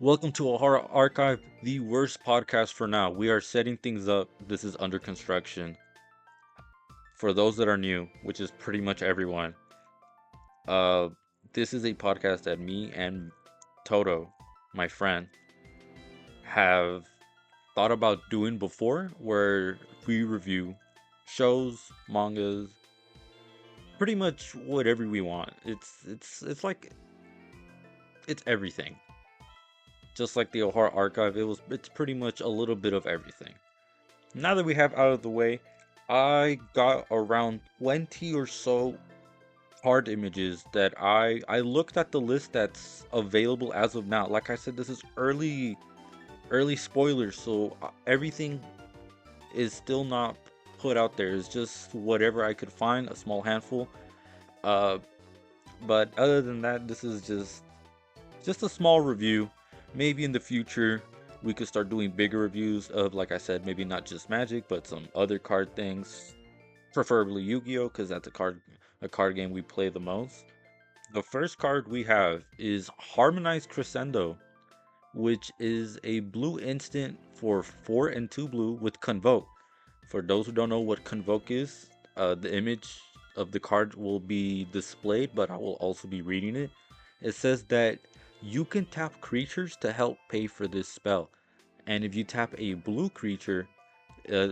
Welcome to a Horror Archive, the worst podcast for now. We are setting things up. This is under construction. For those that are new, which is pretty much everyone, uh, this is a podcast that me and Toto, my friend, have thought about doing before, where we review shows, mangas, pretty much whatever we want. It's like it's everything. Just like the Horror Archive, it's pretty much a little bit of everything. Now that we have out of the way, I got around 20 or so card images that I looked at the list that's available as of now. Like I said, this is early spoilers, so everything is still not put out there. It's just whatever I could find, a small handful. Uh, but other than that, this is just a small review. Maybe in the future we could start doing bigger reviews of, like I said, maybe not just Magic, but some other card things, preferably Yu-Gi-Oh, because that's a card game we play the most. The first card we have is Harmonized Crescendo, which is a blue instant for 4 and 2 blue with Convoke. For those who don't know what Convoke is, the image of the card will be displayed, but I will also be reading it. It says that you can tap creatures to help pay for this spell. And if you tap a blue creature, uh,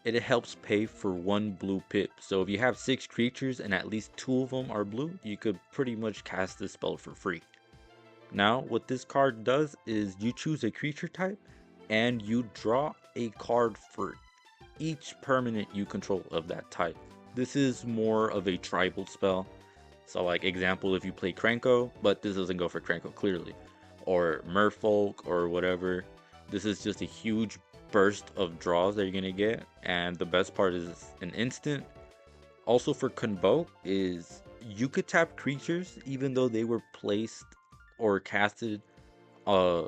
it helps pay for one blue pip. So if you have 6 creatures and at least 2 of them are blue, you could pretty much cast this spell for free. Now, what this card does is you choose a creature type and you draw a card for each permanent you control of that type. This is more of a tribal spell. So, like, example, if you play Krenko, but this doesn't go for Krenko clearly, or Merfolk or whatever, this is just a huge burst of draws that you're gonna get. And the best part is an instant. Also, for Convoke, is you could tap creatures even though they were placed or casted uh,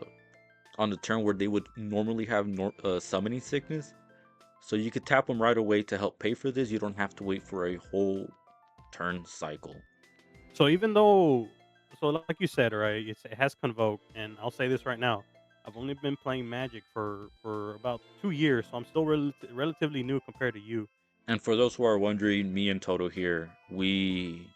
on the turn where they would normally have summoning sickness. So you could tap them right away to help pay for this. You don't have to wait for a whole turn cycle. So even though, so like you said, right, it has Convoke, and I'll say this right now, I've only been playing Magic for about 2 years, so I'm still relatively new compared to you. And for those who are wondering, me and Toto here, we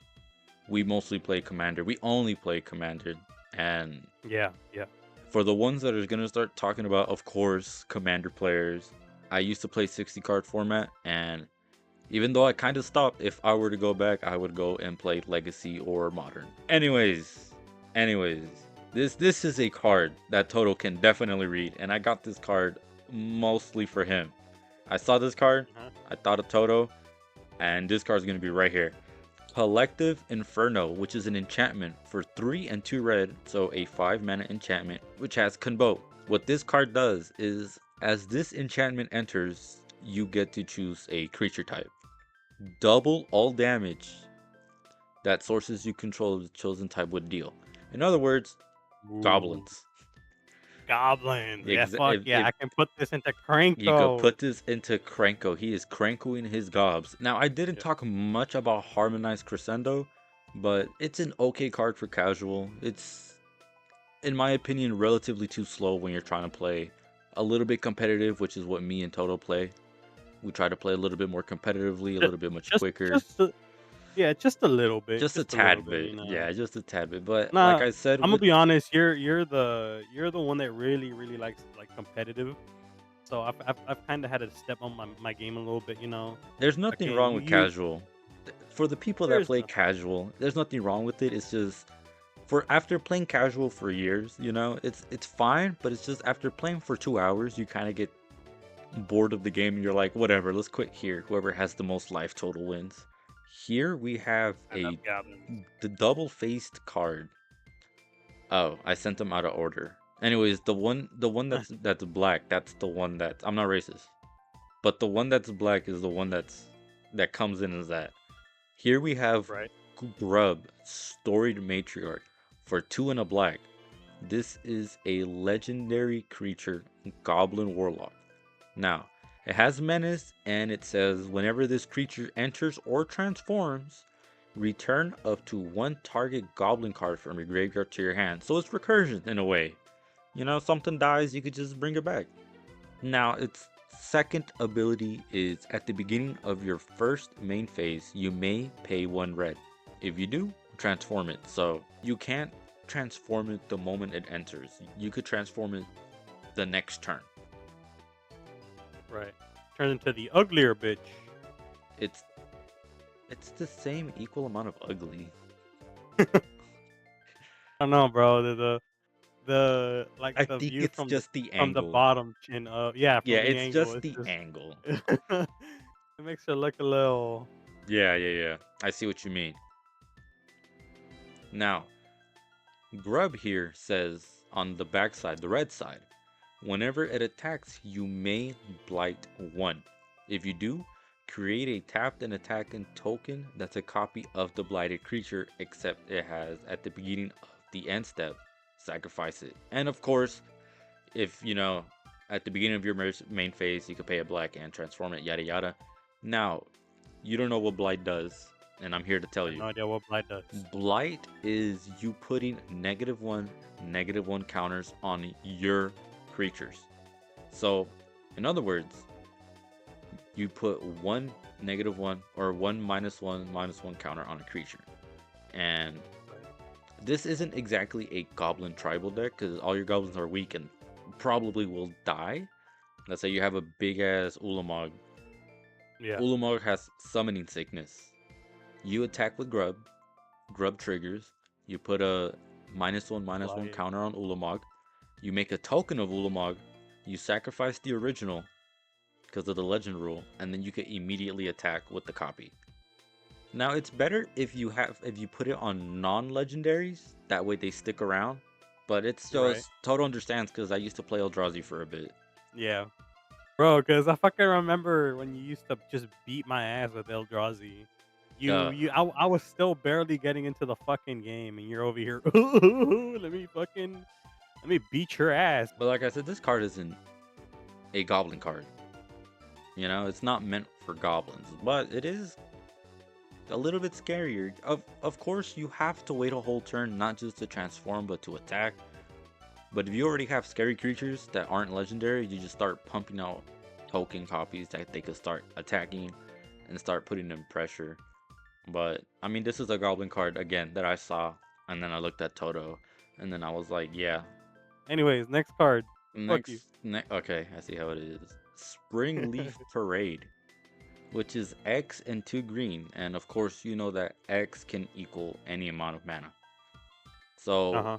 mostly play Commander. We only play Commander. And Yeah, yeah. for the ones that are gonna start talking about, of course, Commander players, I used to play 60 card format, and even though I kind of stopped, if I were to go back, I would go and play Legacy or Modern. Anyways, this is a card that Toto can definitely read, and I got this card mostly for him. I saw this card, Uh-huh. I thought of Toto, and this card's gonna be right here. Collective Inferno, which is an enchantment for 3 and 2 red, so a 5 mana enchantment, which has Convoke. What this card does is, as this enchantment enters, you get to choose a creature type. Double all damage that sources you control of the chosen type would deal. In other words, Ooh, goblins. goblins. Yeah, fuck yeah. If I can put this into you could Cranko. put this into Krenko, he is Krenkoing his gobs. Now, I didn't Yeah. talk much about Harmonized Crescendo, but it's an okay card for casual. It's, in my opinion, relatively too slow when you're trying to play a little bit competitive, which is what me and Toto play. We try to play a little bit more competitively, a Ju- little bit much Just, quicker. just, a, yeah, just a little bit, Just a just a little tad bit. bit. You know. Yeah, just a tad bit. But like Nah, I said, I'm gonna with be honest. You're the one that really likes like competitive. So I've kind of had to step on my game a little bit. You know. there's nothing Okay, wrong you with you casual. For the people that there's play nothing. casual, there's nothing wrong with it. It's just for after playing casual for years, it's fine, but it's just after playing for 2 hours, you kind of get bored of the game and you're like, whatever, let's quit here. Whoever has the most life total wins. Here we have I love goblins. the double faced card. Oh, I sent them out of order. Anyways, the one that's black, that's the one that I'm not racist. But the one that's black is the one that comes in as that. Here we have Right. Grub, Storied Matriarch, for 2 and a black. This is a legendary creature, Goblin Warlock. Now, it has Menace, and it says whenever this creature enters or transforms, return up to one target Goblin card from your graveyard to your hand. So it's recursion in a way. You know, something dies, you could just bring it back. Now, its second ability is at the beginning of your first main phase, you may pay 1 red. If you do, transform it. So you can't transform it the moment it enters. You could transform it the next turn. Right. Turn into the uglier bitch. It's it's the same equal amount of ugly. I know, bro. The like I the think view it's just the from the angle. bottom chin up. Yeah, Yeah, from the it's angle. just It's the just angle. it makes her look a little. Yeah. I see what you mean. Now, Grub here says on the backside, the red side, whenever it attacks, you may blight 1. If you do, create a tapped and attacking token that's a copy of the blighted creature, except it has at the beginning of the end step, sacrifice it. And of course, if you know, at the beginning of your main phase, you could pay a black and transform it, yada yada. Now, you don't know what blight does, and I'm here to I tell have you. no idea what blight does. Blight is you putting -1 counters on your creatures. So, in other words, you put one -1 or one -1 counter on a creature. And Right. this isn't exactly a goblin tribal deck because all your goblins are weak and probably will die. Let's say you have a big ass Ulamog. Yeah. Ulamog has summoning sickness. You attack with Grub, Grub triggers. You put a -1/-1 Blight. counter on Ulamog. You make a token of Ulamog. You sacrifice the original because of the legend rule, and then you can immediately attack with the copy. Now it's better if you put it on non-legendaries. That way they stick around. But it's Right. just Toto understands because I used to play Eldrazi for a bit. Yeah. Bro, because I fucking remember when you used to just beat my ass with Eldrazi. Uh, I was still barely getting into the fucking game, and you're over here. Let me beat your ass. but like I said, this card isn't a goblin card. You know, it's not meant for goblins, but it is a little bit scarier. Of course, you have to wait a whole turn, not just to transform, but to attack. But if you already have scary creatures that aren't legendary, you just start pumping out token copies that they could start attacking and start putting them pressure. But I mean, this is a goblin card again that I saw, and then I looked at Toto, and then I was like, yeah. Anyways, next card. Fuck you. Okay, I see how it is. Spring Leaf Parade, which is X and 2 green, and of course you know that X can equal any amount of mana. Uh So huh.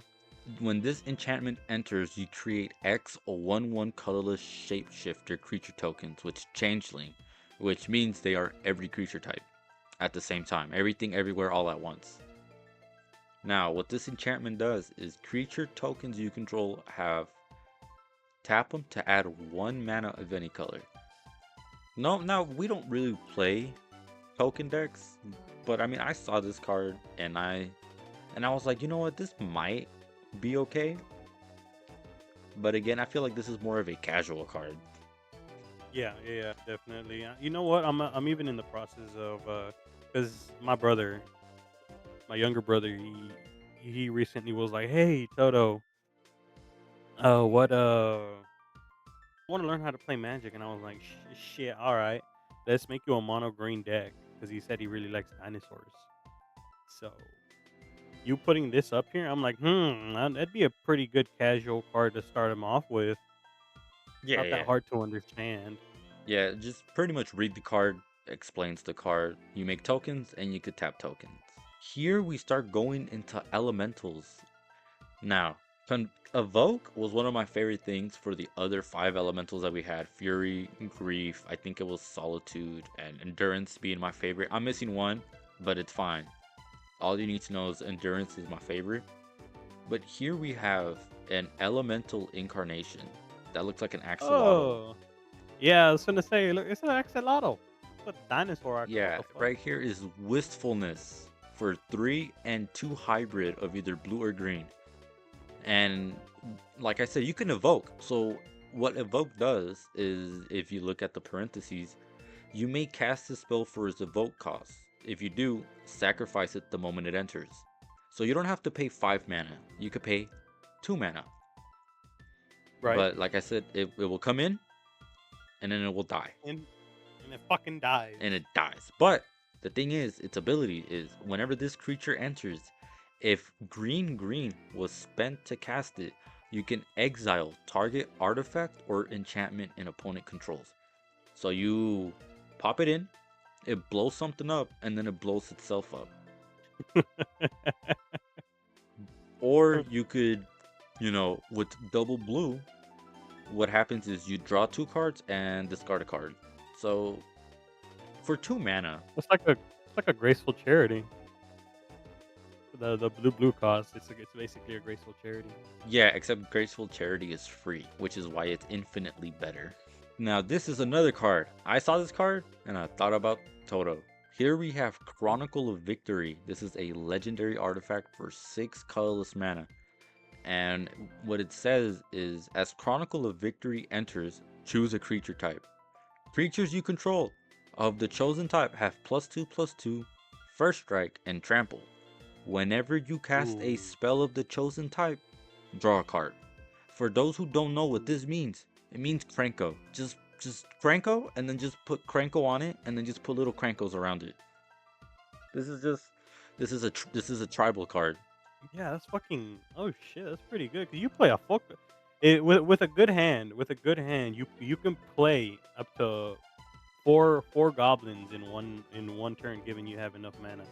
when this enchantment enters, you create X or 1/1 colorless shapeshifter creature tokens, which changeling, which means they are every creature type at the same time, everything everywhere all at once. Now, what this enchantment does is creature tokens you control have tap them to add 1 mana of any color. No, now we don't really play token decks, but I mean I saw this card and I was like, you know what, this might be okay. But again, I feel like this is more of a casual card. Yeah, definitely. You know what? I'm even in the process of because my younger brother, he recently was like, "Hey, Toto, what I want to learn how to play Magic," and I was like, "Shit, all right, let's make you a mono green deck," because he said he really likes dinosaurs. So you putting this up here, I'm like, that'd be a pretty good casual card to start him off with. Yeah, Not that yeah. hard to understand. Yeah, just pretty much read the card, explains the card. You make tokens and you could tap tokens. Here we start going into elementals. Now, Evoke was one of my favorite things for the other 5 elementals that we had. Fury, Grief, I think it was Solitude, and Endurance being my favorite. I'm missing one, but it's fine. All you need to know is Endurance is my favorite. But here we have an elemental incarnation that looks like an axolotl. Oh, yeah, I was gonna say, look, it's an axolotl. It's a dinosaur. What Yeah, the fuck? right here is Wistfulness for 3 and 2 hybrid of either blue or green. And like I said, you can evoke. So what evoke does is if you look at the parentheses, you may cast the spell for its evoke cost. If you do, sacrifice it the moment it enters. So you don't have to pay 5 mana. You could pay 2 mana. Right. But like I said, it will come in and then it will die. And it fucking dies. And it dies. But the thing is, its ability is whenever this creature enters, if green was spent to cast it, you can exile target artifact or enchantment an opponent controls. So you pop it in, it blows something up, and then it blows itself up. Or you could, with double blue, what happens is you draw 2 cards and discard a card. So for 2 mana, It's like a graceful charity. The blue cost. It's basically a graceful charity. yeah, except Graceful Charity is free, which is why it's infinitely better. Now, this is another card. I saw this card and I thought about Toto. Here we have Chronicle of Victory. This is a legendary artifact for 6 colorless mana. And what it says is, as Chronicle of Victory enters, choose a creature type. Creatures you control of the chosen type have +2/+2, First Strike, and Trample. Whenever you cast a Ooh. spell of the chosen type, draw a card. For those who don't know what this means, it means Cranko. Just Cranko, and then just put Cranko on it, and then just put little Crankos around it. This is just this is a tribal card. Yeah, that's fucking. Oh shit, that's pretty good. 'Cause you play a fuck. It with a good hand. With a good hand, you can play up to four goblins in one turn, given you have enough mana.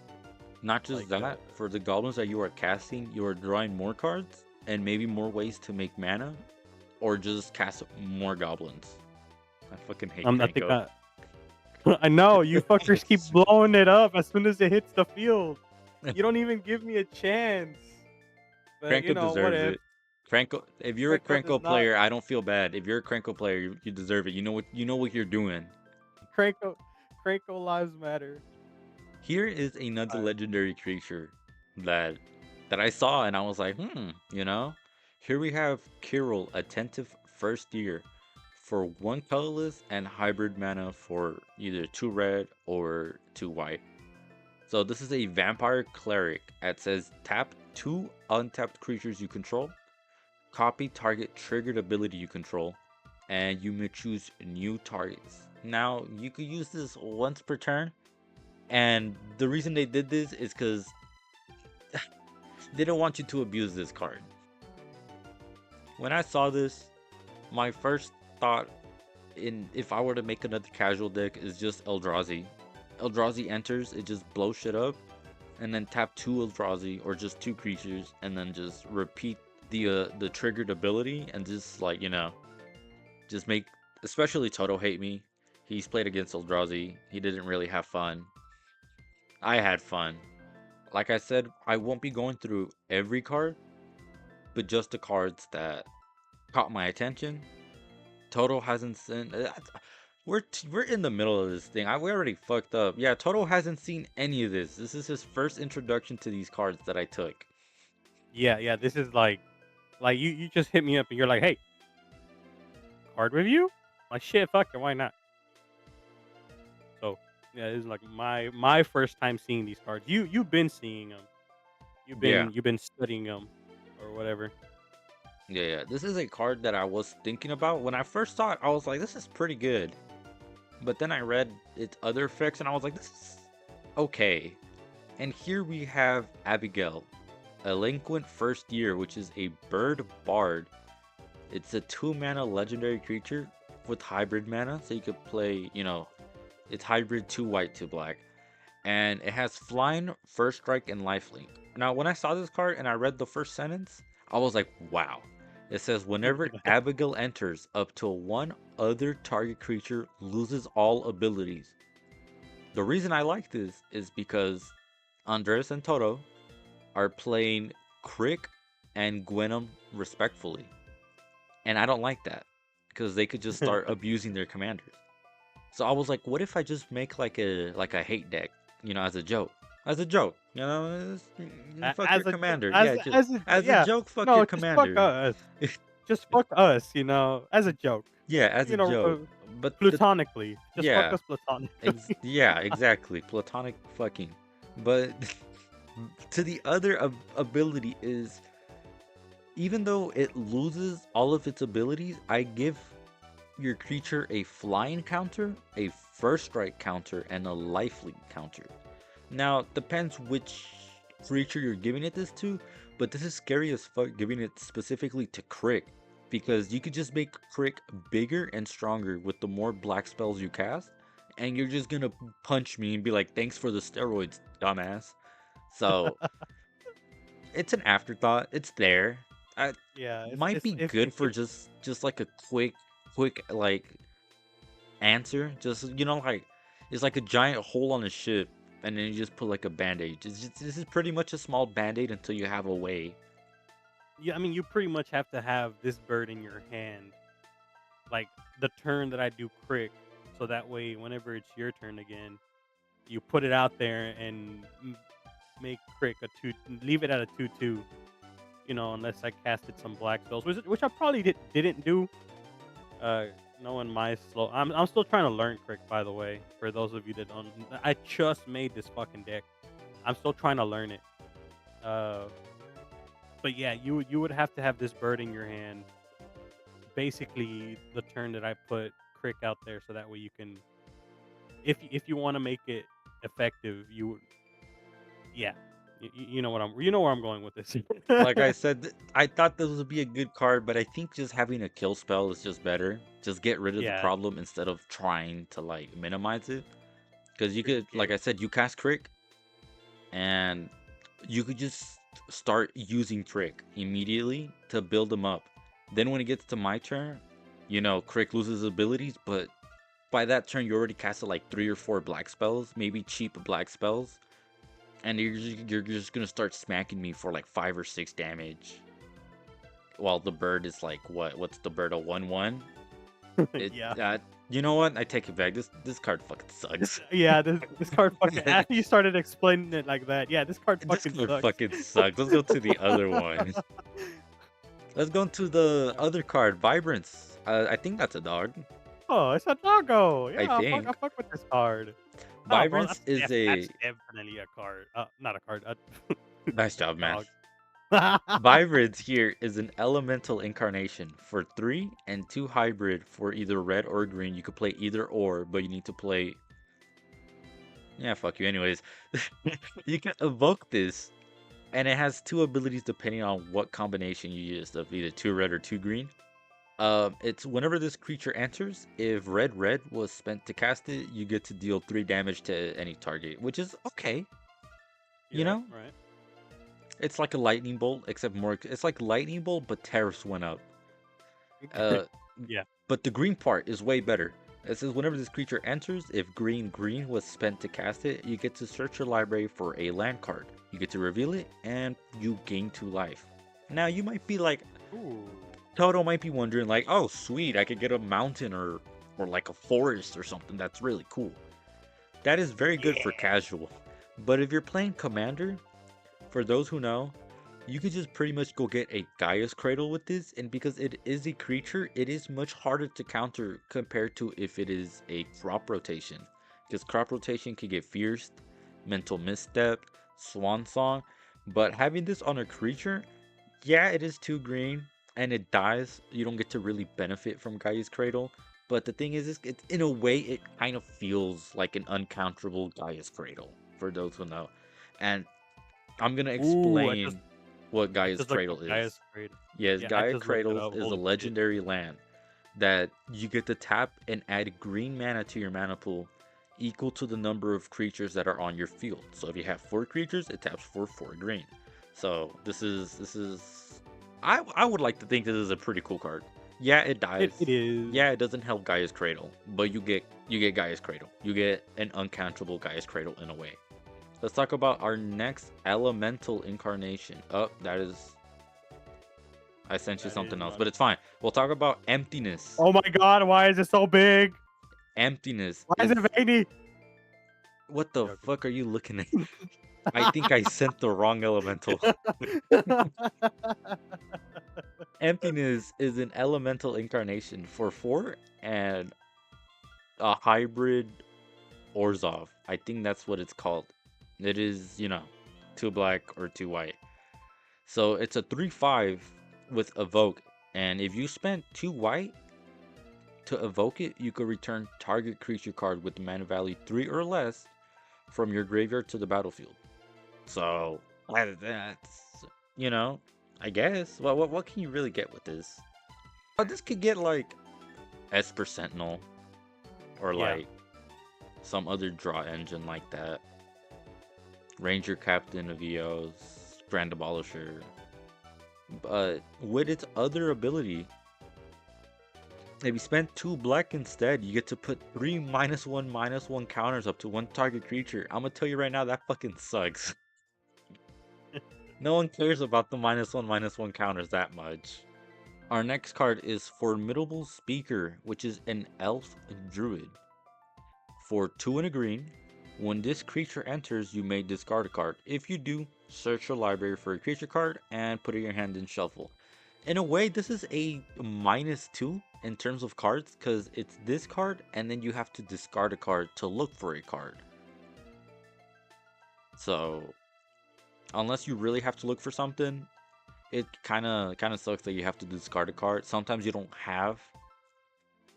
Not just Like that, for the goblins that you are casting, you are drawing more cards and maybe more ways to make mana, or just cast more goblins. I fucking hate I think Cranko. I know you fuckers keep blowing it up as soon as it hits the field. You don't even give me a chance. But Cranko what deserves if it. Cranko, if you're a Cranko does Cranko not? player, I don't feel bad. If you're a Cranko player, you deserve it. You know what you're doing. Cranko Cranko lives matter. Here is another Alright. legendary creature that I saw and I was like, Here we have Kirill, Attentive First Year, for 1 colorless and hybrid mana for either 2 red or 2 white. So this is a vampire cleric. It says tap 2 untapped creatures you control, copy target triggered ability you control, and you may choose new targets. Now you could use this once per turn, and the reason they did this is because they don't want you to abuse this card. When I saw this, my first thought in if I were to make another casual deck is just Eldrazi. Eldrazi enters, it just blows shit up, and then tap 2 Eldrazi or just 2 creatures, and then just repeat the triggered ability, and just just make, especially Toto hate me. He's played against Eldrazi. He didn't really have fun. I had fun. Like I said, I won't be going through every card, but just the cards that caught my attention. Toto hasn't seen. We're in the middle of this thing. We already fucked up. Yeah, Toto hasn't seen any of this. This is his first introduction to these cards that I took. Yeah. This is like you just hit me up and you're like, hey, card review? Like shit, fuck it, why not? So yeah, this is like my first time seeing these cards. You've been seeing them. Yeah, You've been studying them or whatever. yeah. This is a card that I was thinking about when I first saw it. I was like, this is pretty good. But then I read its other effects and I was like, this is okay. And here we have Abigail, Eloquent First Year, which is a bird bard. It's a 2 mana legendary creature with hybrid mana, so you could play, it's hybrid 2 white, 2 black. And it has flying, first strike, and lifelink. Now, when I saw this card and I read the first sentence, I was like, wow. It says, whenever Abigail enters, up to one other target creature loses all abilities. The reason I like this is because Andres and Toto are playing Crick and Gwenum respectfully. And I don't like that because they could just start abusing their commanders. So I was like, what if I just make like a hate deck, as a joke? As a joke, fuck your commander. Yeah, just As a as a yeah. joke, fuck your No, just fuck commander. us. Just fuck us, as a joke. Yeah, as a joke. But Platonically. Just fuck yeah, us platonically. yeah, exactly. Platonic fucking. But to the other ability is even though it loses all of its abilities, I give your creature a flying counter, a first strike counter, and a lifelink counter. Now, depends which creature you're giving it this to, but this is scary as fuck giving it specifically to Crick, because you could just make Crick bigger and stronger with the more black spells you cast, and you're just gonna punch me and be like, thanks for the steroids, dumbass. So, it's an afterthought. It's there. I Yeah, might be if good for if just like a quick like answer. Just like it's like a giant hole on a ship, and then you just put like a band-aid. This is pretty much a small band-aid until you have a way. yeah, I mean, you pretty much have to have this bird in your hand, like the turn that I do crick, so that way, whenever it's your turn again, you put it out there and make crick a two, leave it at a 2/2. Unless I casted some black spells, which I probably didn't do. Uh, Knowing my slow, I'm still trying to learn crick. By the way, for those of you that don't, I just made this fucking deck. I'm still trying to learn it. Uh, but yeah, you would have to have this bird in your hand. Basically, the turn that I put crick out there, so that way you can, if you want to make it effective, yeah, you know where I'm going with this. Like I said, I thought this would be a good card, but I think just having a kill spell is just better. Just get rid of the Yeah, problem instead of trying to like minimize it. Because you could, like appreciate I it. said, you cast Crick, and you could just start using Crick immediately to build them up. Then when it gets to my turn, Crick loses abilities, but by that turn you already casted like 3 or 4 black spells, maybe cheap black spells, and you're just gonna start smacking me for like 5 or 6 damage. While the bird is like what's the bird, a 1/1? It Yeah. You know what? I take it back. This card fucking sucks. Yeah, this card fucking after you started explaining it like that, yeah, this card This fucking card sucks. fucking sucks. Let's go to the other one. Let's go to the Alright. other card, Vibrance. I think that's a dog. Oh, it's a doggo. I Yeah, I think fuck with this card. No, bro, Vibrance is that's a definitely a card. Not a card, nice a job, man. dog. Vibrance here is an elemental incarnation for 3 and 2 hybrid for either red or green. You could play either or, but you need to play. Yeah, fuck you. Anyways, you can evoke this, and it has 2 abilities depending on what combination you use of either 2 red or 2 green. It's whenever this creature enters, if red was spent to cast it, you get to deal 3 damage to any target, which is okay. You Yeah, know, right. it's like a lightning bolt, except more. It's like lightning bolt, but tariffs went up. Uh, Yeah. but the green part is way better. It says whenever this creature enters, if green was spent to cast it, you get to search your library for a land card. You get to reveal it, and you gain 2 life. Now you might be like, Ooh. Toto might be wondering, like, oh sweet, I could get a mountain or like a forest or something. That's really cool. That is very good for Yeah. casual. But if you're playing Commander, for those who know, you could just pretty much go get a Gaia's Cradle with this, and because it is a creature, it is much harder to counter compared to if it is a crop rotation. Because crop rotation can get fierce, mental misstep, swan song, but having this on a creature, yeah, it is 2 green and it dies. You don't get to really benefit from Gaia's Cradle. But the thing is, it's in a way, it kind of feels like an uncounterable Gaia's Cradle, for those who know. And I'm gonna Ooh, explain what I Gaia's just looked up Cradle is. Gaia's Creed. Yes, Yeah, I Gaia just looked it Cradles up. is a Holy shit. legendary land that you get to tap and add green mana to your mana pool equal to the number of creatures that are on your field. So if you have 4 creatures, it taps for 4 green. So this is I would like to think this is a pretty cool card. Yeah, it It dies. is. Yeah, it doesn't help Gaia's Cradle, but you get Gaia's Cradle. You get an uncountable Gaia's Cradle in a way. Let's talk about our next elemental incarnation. Oh, that is. I sent you That is something else, not. but it's fine. We'll talk about emptiness. Oh my god, why is it so big? Emptiness Why is is. it veiny? What the Joking. fuck are you looking at? I think I sent the wrong elemental. Emptiness is an elemental incarnation for 4 and a hybrid Orzov. I think that's what it's called. It is, 2 black or 2 white. So it's a 3/5 with evoke, and if you spend 2 white to evoke it, you could return target creature card with mana value 3 or less from your graveyard to the battlefield. So that's, you know, I guess. What can you really get with this? Oh, this could get like Esper Sentinel or Yeah. like some other draw engine like that. Ranger Captain of Eos, Grand Abolisher. But with its other ability, if you spend 2 black instead, you get to put 3 -1/-1 counters up to one target creature. I'm gonna tell you right now, that fucking sucks. No one cares about the -1/-1 counters that much. Our next card is Formidable Speaker, which is an elf druid. For 2 and a green, when this creature enters, you may discard a card. If you do, search your library for a creature card and put it in your hand and shuffle. In a way, this is a -2 in terms of cards because it's this card and then you have to discard a card to look for a card. So, unless you really have to look for something, it kind of sucks that you have to discard a card. Sometimes you don't have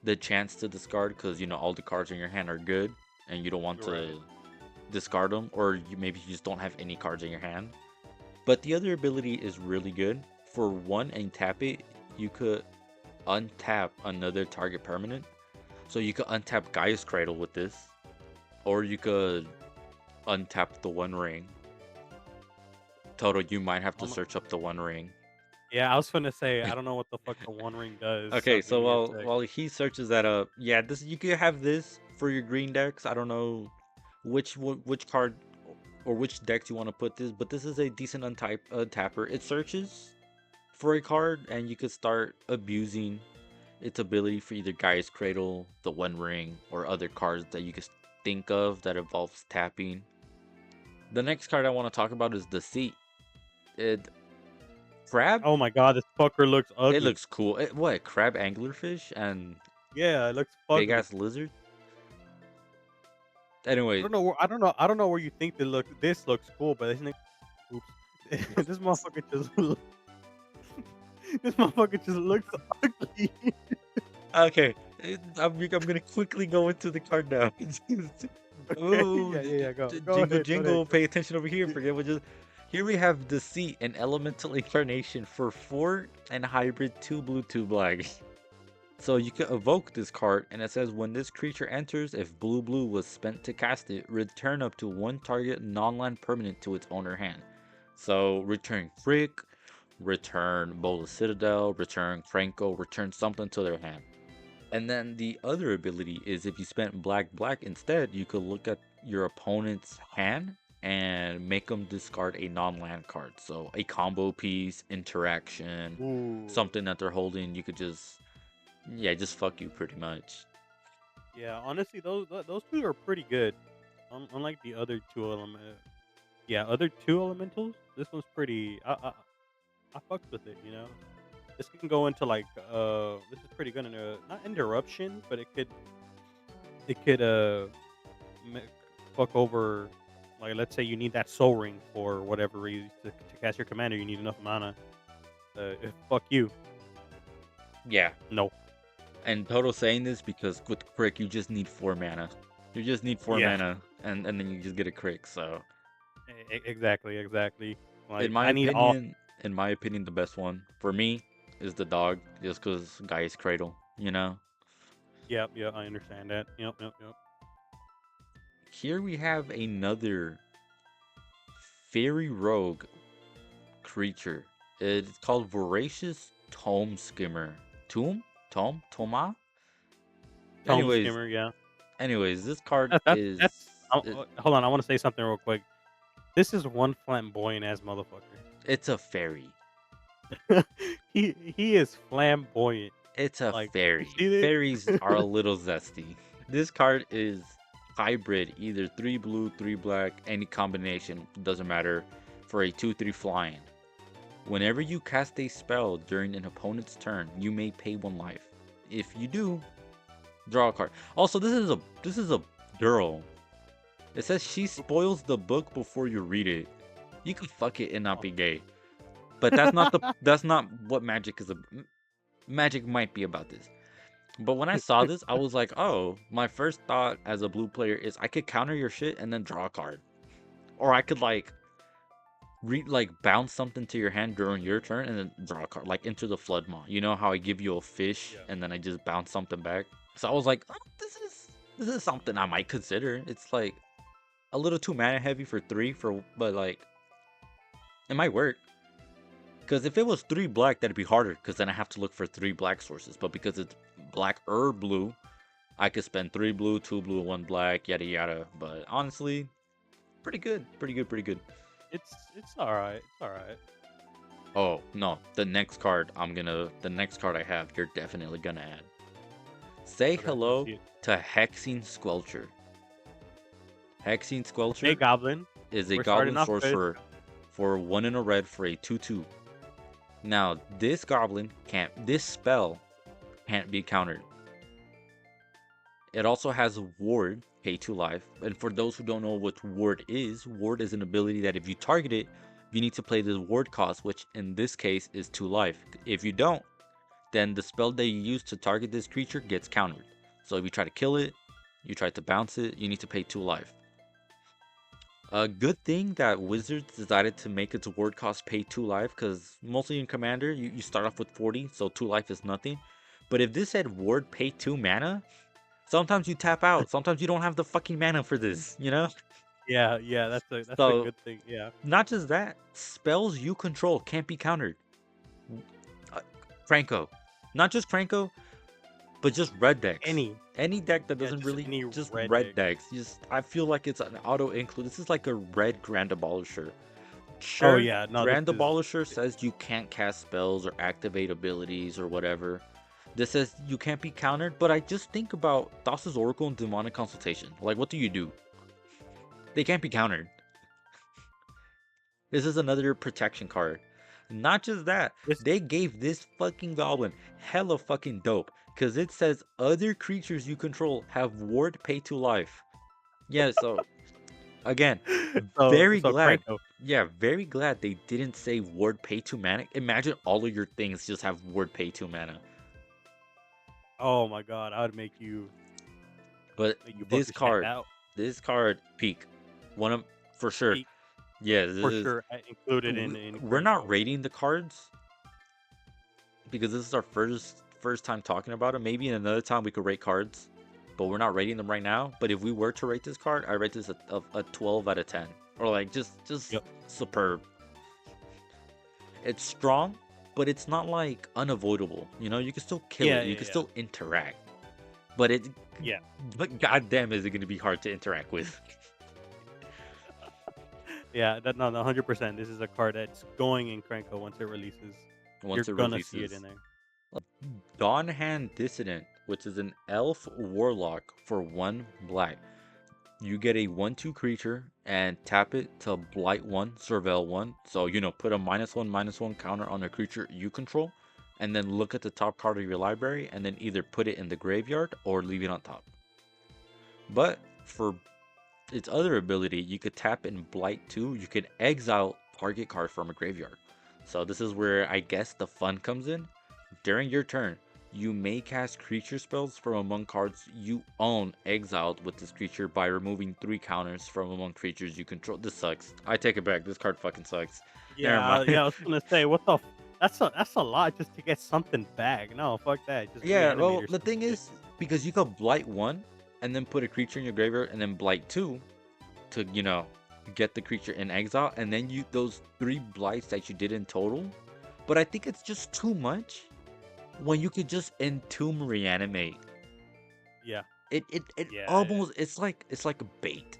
the chance to discard because all the cards in your hand are good and you don't want Right. to discard them, or maybe you just don't have any cards in your hand. But the other ability is really good. For 1 and tap it, you could untap another target permanent. So you could untap Gaia's Cradle with this, or you could untap the One Ring. Total, you might have to I'm, search up the One Ring. yeah, I was gonna say I don't know what the fuck the One Ring does. So Okay, give so me a sec. while he searches that up, yeah, this you could have this for your green decks. I don't know which card or which decks you want to put this, but this is a decent tapper. It searches for a card, and you could start abusing its ability for either Gaia's Cradle, the One Ring, or other cards that you could think of that involves tapping. The next card I want to talk about is the Seat. It crab. Oh my god, this fucker looks It ugly. looks cool. What crab anglerfish and Yeah, it looks big ugly. ass lizard. I Anyway, don't know. I don't know where you think this looks cool, but this nigga, oops, this motherfucker just this motherfucker just looks ugly. okay, I'm gonna quickly go into the card now. Okay, Ooh, yeah. Go jingle ahead, go ahead. jingle, pay attention over here. Forget what just. Here we have Deceit, an elemental incarnation for 4 and hybrid 2 blue 2 black. So you can evoke this card, and it says when this creature enters, if blue blue was spent to cast it, return up to 1 target non-land permanent to its owner hand. So return Frick, return Bola Citadel, return Franco, return something to their hand. And then the other ability is if you spent black black instead, you could look at your opponent's hand and make them discard a non-land card. So a combo piece, interaction, Ooh, something that they're holding, you could just just fuck you pretty much. yeah. Honestly, those two are pretty good. Unlike the other other two elementals. This one's pretty. I fucks with it. You know, this can go into like this is pretty good in a not interruption, but it could ma- fuck over. Like, let's say you need that soul ring for whatever reason to cast your commander. You need enough mana. Fuck you. Yeah. No. And total saying this because with Crick you just need 4 mana. You just need 4 Yeah. mana and then you just get a Crick. So Exactly. in Like my I need all. opinion, the best one for me is the dog, just because Guy's Cradle, you know? Yeah. I understand that. Yep. Here we have another fairy rogue creature. It's called Voracious Tome Skimmer. Toma? Tome Anyways, skimmer. Yeah. this card That's. it, Hold on. I want to say something real quick. This is one flamboyant ass motherfucker. it's a fairy. He is flamboyant. It's a Like you fairy. see Fairies it? are a little zesty. This card is hybrid, either 3 blue, 3 black, any combination, doesn't matter, for a 2/3 flying. Whenever you cast a spell during an opponent's turn, you may pay 1 life. If you do, draw a card. Also, this is a girl. It says she spoils the book before you read it. You could fuck it and not be gay. But that's not what Magic is. Magic might be about this. But when I saw this, I was like, oh, my first thought as a blue player is I could counter your shit and then draw a card, or I could like bounce something to your hand during your turn and then draw a card, like into the Flood Maw. You know how I give you a fish Yeah. and then I just bounce something back. So I was like, oh, this is something I might consider. It's like a little too mana heavy for three but like it might work. Because if it was three black, that'd be harder. Because then I have to look for three black sources. But because it's black or blue, I could spend three blue, two blue, one black, yada yada. But honestly, pretty good, pretty good, pretty good. It's all right. It's all right. Oh no, the next card I have, you're definitely gonna add. Say Okay, let's hello see it. to Hexing Squelcher. Hexing Okay, Squelcher Goblin. is a We're goblin starting off good. sorcerer for 1 and a red for a 2/2. Now, this spell can't be countered. It also has Ward, pay 2 life. And for those who don't know what Ward is an ability that if you target it, you need to play the Ward cost, which in this case is 2 life. If you don't, then the spell that you use to target this creature gets countered. So if you try to kill it, you try to bounce it, you need to pay 2 life. A good thing that Wizards decided to make its ward cost pay 2 life, because mostly in Commander, you start off with 40, so 2 life is nothing. But if this had ward pay 2 mana, sometimes you tap out. Sometimes you don't have the fucking mana for this, you know? Yeah, yeah, that's a So, good thing. Yeah. not just that, spells you control can't be countered. Uh, Franco. Not just Franco, but just red decks. Any. Any deck that Yeah, doesn't just really any just red red deck. decks. I feel like it's an auto include. This is like a red Grand Abolisher. Oh Sure, yeah, no, this Grand is Abolisher says you can't cast spells or activate abilities or whatever. This says you can't be countered, but I just think about Thassa's Oracle and Demonic Consultation. Like, what do? They can't be countered. This is another protection card. Not just that, this. they gave this fucking goblin hella fucking dope. Because it says other creatures you control have ward pay to life. Yeah, so again, very So glad. Cranko. Yeah, very glad they didn't say ward pay 2 mana. Imagine all of your things just have ward pay 2 mana. Oh my god, I would But make you this fucking stand card, out. this card, peak. One of, for sure. Peak Yeah, this for is. sure. Included in We're not Cranko. rating the cards because this is our first time talking about it. Maybe in another time we could rate cards, but we're not rating them right now. But if we were to rate this card, I rate this a 12 out of 10, or like just Yep. superb. It's strong, but it's not like unavoidable. You know, you can still kill Yeah, it. You yeah, can yeah. still interact, but Yeah. but goddamn, is it going to be hard to interact with? Yeah, that no, 100%. This is a card that's going in Cranko once it releases. You're Once it gonna see it in releases. there. Dawnhand Dissident, which is an elf warlock for 1 black. You get a 1/2 creature and tap it to blight 1, surveil 1. So, put a -1/-1 counter on a creature you control, and then look at the top card of your library, and then either put it in the graveyard or leave it on top. But for its other ability, you could tap in blight 2. You could exile target card from a graveyard. So this is where I guess the fun comes in. During your turn, you may cast creature spells from among cards you own exiled with this creature by removing 3 counters from among creatures you control. This sucks. I take it back. This card fucking sucks. Never Yeah, mind. yeah. I was gonna say, what the? That's a lot just to get something back. No, fuck that. Just Yeah, reanimate well, or the some thing shit. is, because you could blight 1 and then put a creature in your graveyard and then blight 2 to, get the creature in exile, and then those 3 blights that you did in total. But I think it's just too much when you could just entomb reanimate. Yeah, It yeah, almost it's like a bait.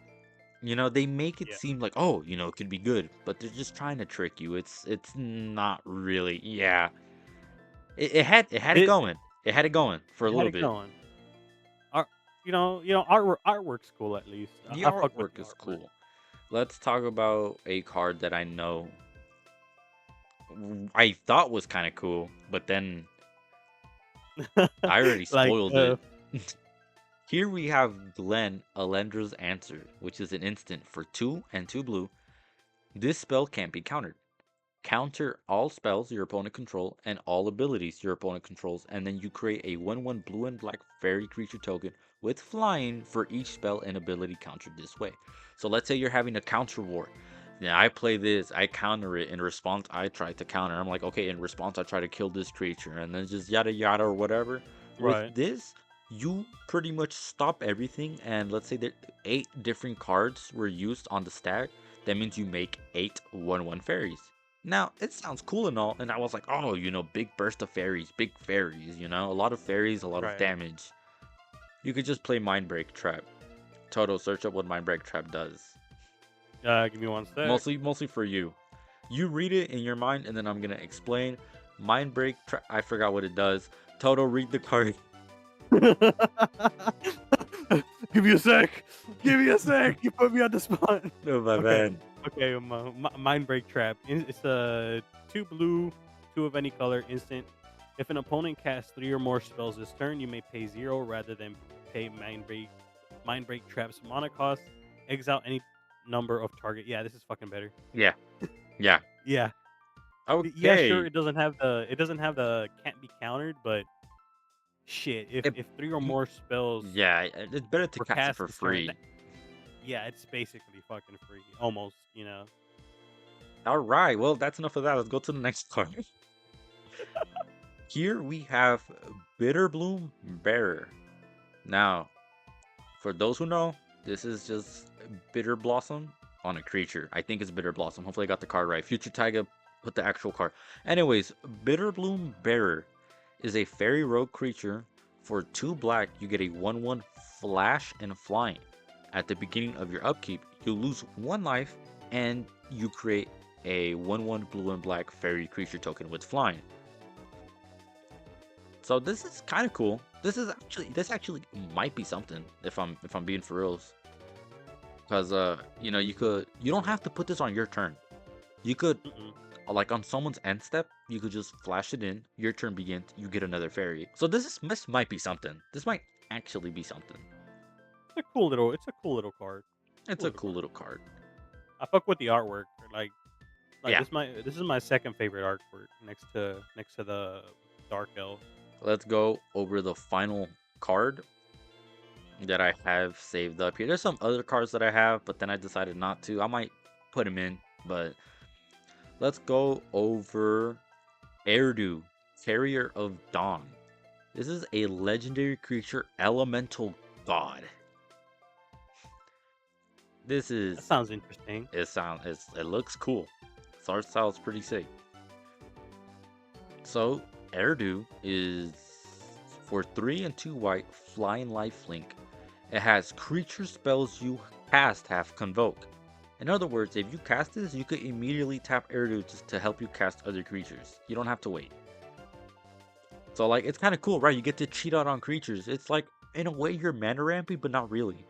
They make it yeah. seem like, oh, it could be good, but they're just trying to trick you. It's not really. Yeah. It had it It going. It had it going for a had little it bit. going. Art, artwork's cool at least. The I fuck with artwork the is artwork. cool. Let's talk about a card that I know I thought was kind of cool, but then I already Like, spoiled it. Here we have Glen Alendra's Answer, which is an instant for 2 and 2 blue. This spell can't be countered. counter all spells your opponent control and all abilities your opponent controls, and then you create a 1/1 blue and black fairy creature token with flying for each spell and ability countered this way. So let's say you're having a counter war. Then I play this, I counter it. In response, I try to counter. I'm like, okay, in response, I try to kill this creature, and then just yada yada or whatever. With Right. this, you pretty much stop everything, and let's say that 8 different cards were used on the stack. That means you make 8/1/1 fairies. Now, it sounds cool and all, and I was like, oh, big burst of fairies, big fairies, a lot of fairies, a lot of Right. damage. You could just play Mind Break Trap. Toto, search up what Mind Break Trap does. Give me one sec. Mostly for you. You read it in your mind, and then I'm gonna explain. Mind Break Trap, I forgot what it does. Toto, read the card. Give me a sec. Give me a sec. You put me on the spot. Oh, my Okay. man. Okay. Mind break trap. It's a 2 blue, 2 of any color instant. If an opponent casts 3 or more spells this turn, you may pay 0 rather than pay Mind break trap's mana cost. Exile any number of target. Yeah, this is fucking better. Yeah, yeah. Yeah. Yeah, sure. Okay. It doesn't have the can't be countered, but shit. If It, if 3 or more spells yeah, it's better to were cast it cast for this turn, free. yeah, it's basically fucking free, almost. All right, well, that's enough of that. Let's go to the next card. Here we have Bitterbloom Bearer. Now, for those who know, this is just Bitter Blossom on a creature. I think it's Bitter Blossom. Hopefully I got the card right. Future Taiga put the actual card. Anyways, Bitterbloom Bearer is a fairy rogue creature. For 2 black, you get a 1/1 flash and flying. At the beginning of your upkeep, you lose 1 life and you create a 1/1 blue and black fairy creature token with flying. So this is kind of cool. This actually might be something if I'm being for reals. Because you don't have to put this on your turn. You could Mm-mm. like on someone's end step, you could just flash it in. Your turn begins. You get another fairy. So this might be something. This might actually be something. It's a cool little card. It's Cool a little cool card. little card. I fuck with the artwork. Like Yeah. this is my second favorite artwork next to the Dark Elf. Let's go over the final card that I have saved up here. There's some other cards that I have, but then I decided not to. I might put them in, but let's go over Erdu, Carrier of Dawn. This is a legendary creature, elemental god. This That is sounds interesting. it looks cool. Its art style is pretty sick. So Erdu is for 3 and 2 white, flying lifelink. It has creature spells you cast have convoke. In other words, if you cast this, you could immediately tap Erdu just to help you cast other creatures. You don't have to wait. So like it's kind of cool, right? You get to cheat out on creatures. It's like in a way you're mana ramping, but not really.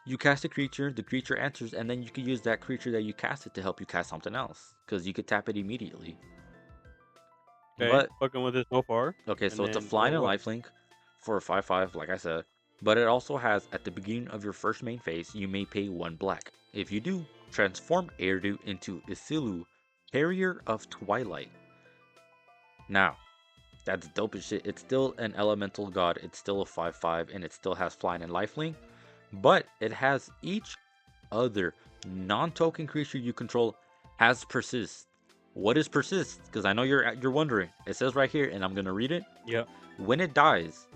You cast a creature, the creature enters, and then you can use that creature that you casted to help you cast something else, because you could tap it immediately. Okay, But fucking with it so far. okay, And so it's a then flying and what? lifelink for a 5/5, like I said. But it also has at the beginning of your first main phase, you may pay 1 black. If you do, transform Erdu into Isilu, Carrier of Twilight. Now, that's dope as shit. It's still an elemental god, it's still a 5/5, and it still has flying and lifelink. But it has each other non-token creature you control has persist. What is persist? Because I know you're wondering. It says right here, and I'm gonna read it. Yeah. When it dies,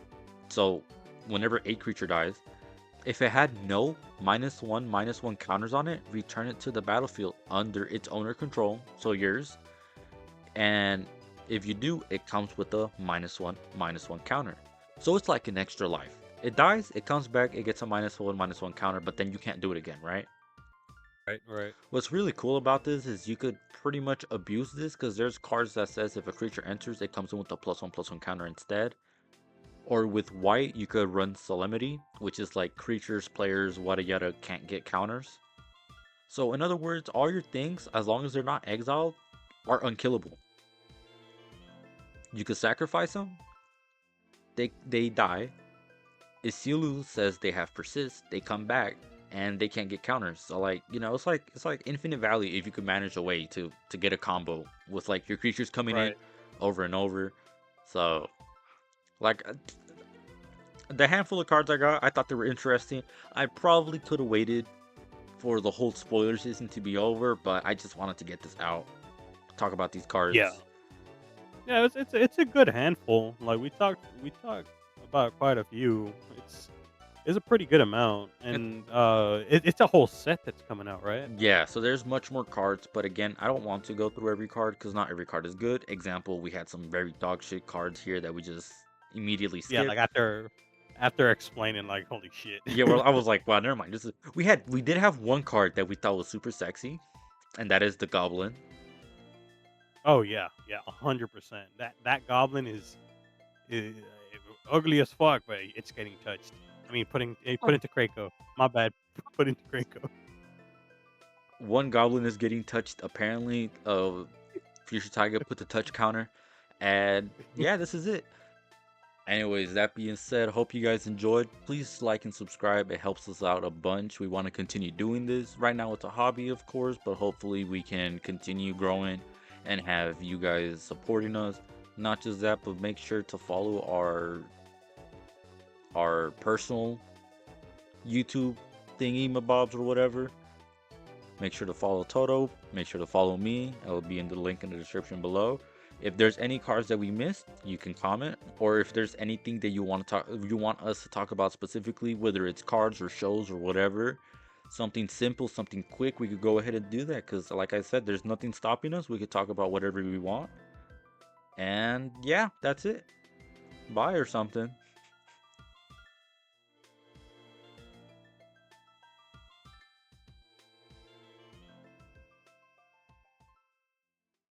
so whenever a creature dies, if it had no -1/-1 counters on it, return it to the battlefield under its owner control, so yours. And if you do, it comes with a -1/-1 counter. So it's like an extra life. It dies, it comes back, it gets a -1/-1 counter, but then you can't do it again, right? Right. Right. What's really cool about this is you could pretty much abuse this because there's cards that says if a creature enters, it comes in with a +1/+1 counter instead. Or with white, you could run Solemnity, which is like creatures, players, wada yada can't get counters. So in other words, all your things, as long as they're not exiled, are unkillable. You could sacrifice them, they die. Isilu says they have persist, they come back, and they can't get counters. So like, it's like Infinite Valley if you could manage a way to get a combo with like your creatures coming in Right. over and over. So like the handful of cards I got, I thought they were interesting. I probably could have waited for the whole spoiler season to be over, but I just wanted to get this out, talk about these Yeah. cards. Yeah, it's a good handful. Like we talked about quite a few. It's a pretty good amount, And and it's a whole set that's coming out, right? yeah, so there's much more cards, but again, I don't want to go through every card because not every card is good. Example, we had some very dog shit cards here that we just immediately Yeah, like skipped. after explaining, like, holy shit. Yeah, well, I was like, wow, never mind. We did have one card that we thought was super sexy, and that is the Goblin. Oh yeah, yeah, 100%. That goblin is ugly as fuck, but it's getting touched. I mean, put into Krakow. My bad. Put into Krakow. One Goblin is getting touched. Apparently, Future Taiga put the touch counter, and yeah, this is it. Anyways, that being said, hope you guys enjoyed. Please like and subscribe. It helps us out a bunch. We want to continue doing this. Right now it's a hobby, of course, but hopefully we can continue growing and have you guys supporting us. Not just that, but make sure to follow our personal YouTube thingy mabobs or whatever. Make sure to follow Toto. Make sure to follow me. It'll be in the link in the description below. If there's any cards that we missed, you can comment. Or if there's anything that you want us to talk about specifically, whether it's cards or shows or whatever, something simple, something quick, we could go ahead and do that. Because, like I said, there's nothing stopping us. We could talk about whatever we want. And yeah, that's it. Bye or something.